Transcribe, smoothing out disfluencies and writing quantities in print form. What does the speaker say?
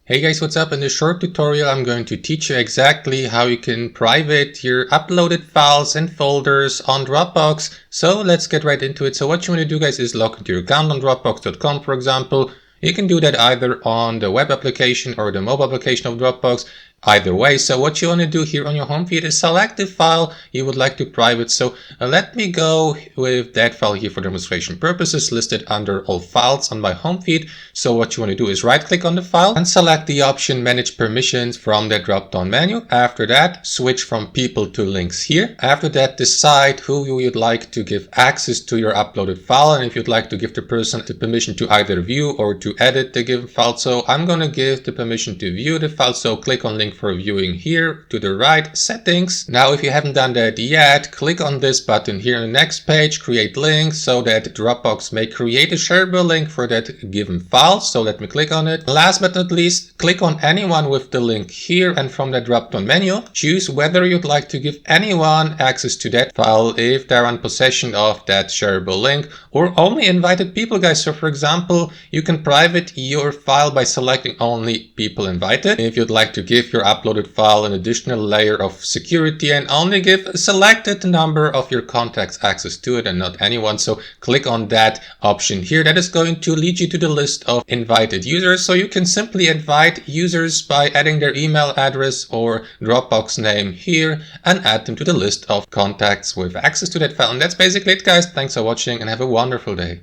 Hey guys, what's up? In this short tutorial, I'm going to teach you exactly how you can private your uploaded files and folders on Dropbox. So let's get right into it. So what you want to do, guys, is log into your account on Dropbox.com, for example. You can do that either on the web application or the mobile application of Dropbox. Either way, so what you want to do here on your home feed is select the file you would like to private. So let me go with that file here for demonstration purposes, listed under all files on my home feed. So what you want to do is right click on the file and select the option manage permissions from the drop down menu. After that, switch from people to links here. After that, decide who you would like to give access to your uploaded file, and if you'd like to give the person the permission to either view or to edit the given file. So I'm going to give the permission to view the file, so click on link for viewing here to the right, settings. Now if you haven't done that yet, click on this button here on the next page, create link, so that Dropbox may create a shareable link for that given file. So let me click on it. Last but not least, click on anyone with the link here, and from the drop down menu, choose whether you'd like to give anyone access to that file if they're in possession of that shareable link, or only invited people, guys. So for example, you can private your file by selecting only people invited. If you'd like to give your uploaded file an additional layer of security and only give a selected number of your contacts access to it and not anyone, so click on that option here. That is going to lead you to the list of invited users. So you can simply invite users by adding their email address or Dropbox name here and add them to the list of contacts with access to that file. And that's basically it, guys. Thanks for watching and have a wonderful day.